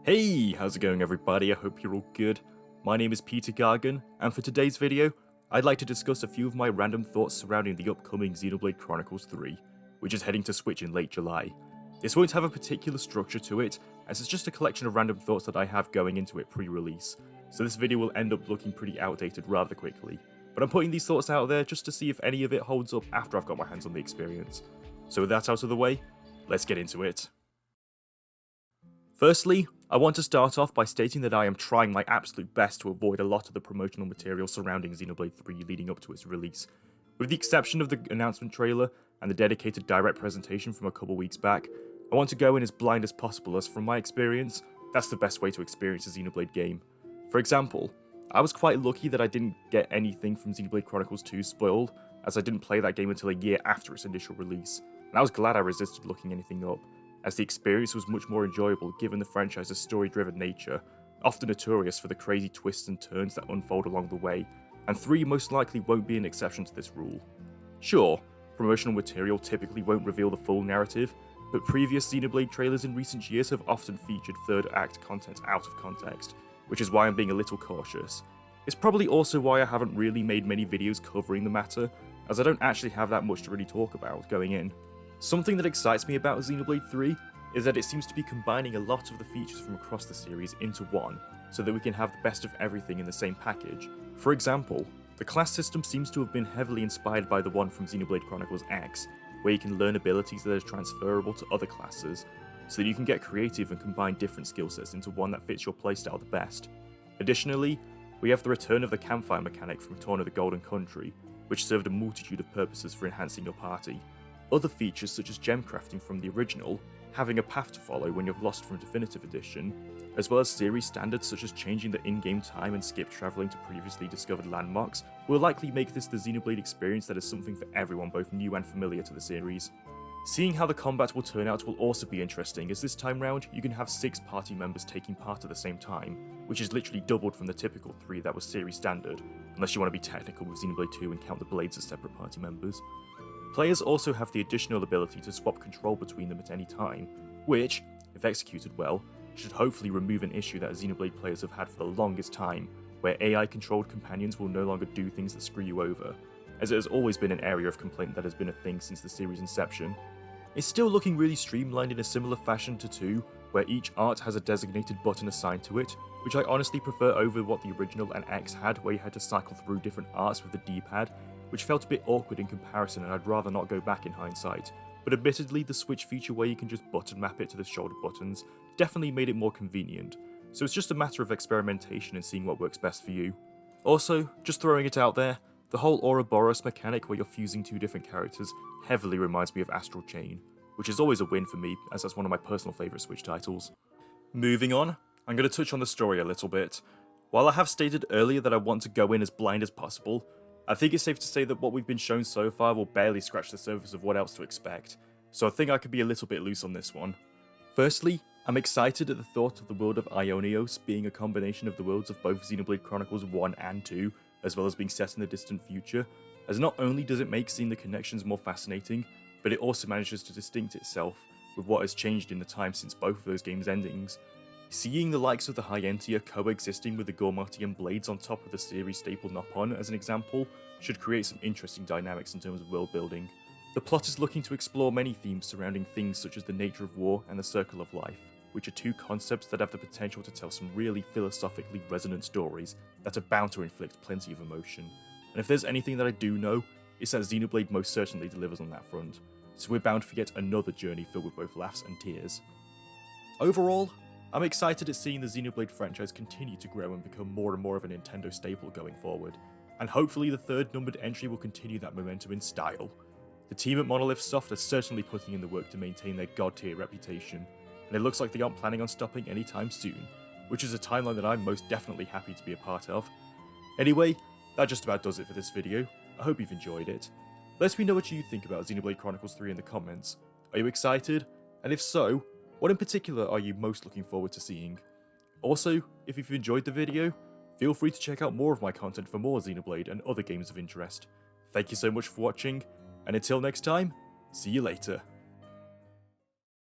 Hey, how's it going everybody? I hope you're all good. My name is Peter Gargan, and for today's video, I'd like to discuss a few of my random thoughts surrounding the upcoming Xenoblade Chronicles 3, which is heading to Switch in late July. This won't have a particular structure to it, as it's just a collection of random thoughts that I have going into it pre-release, so this video will end up looking pretty outdated rather quickly. But I'm putting these thoughts out there just to see if any of it holds up after I've got my hands on the experience. So with that out of the way, let's get into it. Firstly, I want to start off by stating that I am trying my absolute best to avoid a lot of the promotional material surrounding Xenoblade 3 leading up to its release. With the exception of the announcement trailer and the dedicated direct presentation from a couple weeks back, I want to go in as blind as possible, as from my experience, that's the best way to experience a Xenoblade game. For example, I was quite lucky that I didn't get anything from Xenoblade Chronicles 2 spoiled, as I didn't play that game until a year after its initial release, and I was glad I resisted looking anything up, as the experience was much more enjoyable given the franchise's story-driven nature, often notorious for the crazy twists and turns that unfold along the way, and 3 most likely won't be an exception to this rule. Sure, promotional material typically won't reveal the full narrative, but previous Xenoblade trailers in recent years have often featured third act content out of context, which is why I'm being a little cautious. It's probably also why I haven't really made many videos covering the matter, as I don't actually have that much to really talk about going in. Something that excites me about Xenoblade 3 is that it seems to be combining a lot of the features from across the series into one, so that we can have the best of everything in the same package. For example, the class system seems to have been heavily inspired by the one from Xenoblade Chronicles X, where you can learn abilities that are transferable to other classes, so that you can get creative and combine different skill sets into one that fits your playstyle the best. Additionally, we have the return of the campfire mechanic from Torn of the Golden Country, which served a multitude of purposes for enhancing your party. Other features such as gem crafting from the original, having a path to follow when you've lost from Definitive Edition, as well as series standards such as changing the in-game time and skip travelling to previously discovered landmarks, will likely make this the Xenoblade experience that is something for everyone both new and familiar to the series. Seeing how the combat will turn out will also be interesting, as this time round you can have 6 party members taking part at the same time, which is literally doubled from the typical 3 that was series standard, unless you want to be technical with Xenoblade 2 and count the blades as separate party members. Players also have the additional ability to swap control between them at any time, which, if executed well, should hopefully remove an issue that Xenoblade players have had for the longest time, where AI-controlled companions will no longer do things that screw you over, as it has always been an area of complaint that has been a thing since the series' inception. It's still looking really streamlined in a similar fashion to 2, where each art has a designated button assigned to it, which I honestly prefer over what the original and X had, where you had to cycle through different arts with the D-pad, which felt a bit awkward in comparison, and I'd rather not go back in hindsight. But admittedly, the Switch feature where you can just button map it to the shoulder buttons definitely made it more convenient, so it's just a matter of experimentation and seeing what works best for you. Also, just throwing it out there, the whole Ouroboros mechanic where you're fusing 2 different characters heavily reminds me of Astral Chain, which is always a win for me, as that's one of my personal favourite Switch titles. Moving on, I'm going to touch on the story a little bit. While I have stated earlier that I want to go in as blind as possible, I think it's safe to say that what we've been shown so far will barely scratch the surface of what else to expect, so I think I could be a little bit loose on this one. Firstly, I'm excited at the thought of the world of Ionios being a combination of the worlds of both Xenoblade Chronicles 1 and 2, as well as being set in the distant future, as not only does it make seeing the connections more fascinating, but it also manages to distinct itself with what has changed in the time since both of those games' endings. Seeing the likes of the Hyentia coexisting with the Gormatian blades on top of the series staple Nopon as an example should create some interesting dynamics in terms of world building. The plot is looking to explore many themes surrounding things such as the nature of war and the circle of life, which are 2 concepts that have the potential to tell some really philosophically resonant stories that are bound to inflict plenty of emotion. And if there's anything that I do know, it's that Xenoblade most certainly delivers on that front, so we're bound for yet another journey filled with both laughs and tears. Overall, I'm excited at seeing the Xenoblade franchise continue to grow and become more and more of a Nintendo staple going forward, and hopefully the 3rd numbered entry will continue that momentum in style. The team at Monolith Soft are certainly putting in the work to maintain their god-tier reputation, and it looks like they aren't planning on stopping anytime soon, which is a timeline that I'm most definitely happy to be a part of. Anyway, that just about does it for this video. I hope you've enjoyed it. Let me know what you think about Xenoblade Chronicles 3 in the comments. Are you excited? And if so, what in particular are you most looking forward to seeing? Also, if you've enjoyed the video, feel free to check out more of my content for more Xenoblade and other games of interest. Thank you so much for watching, and until next time, see you later.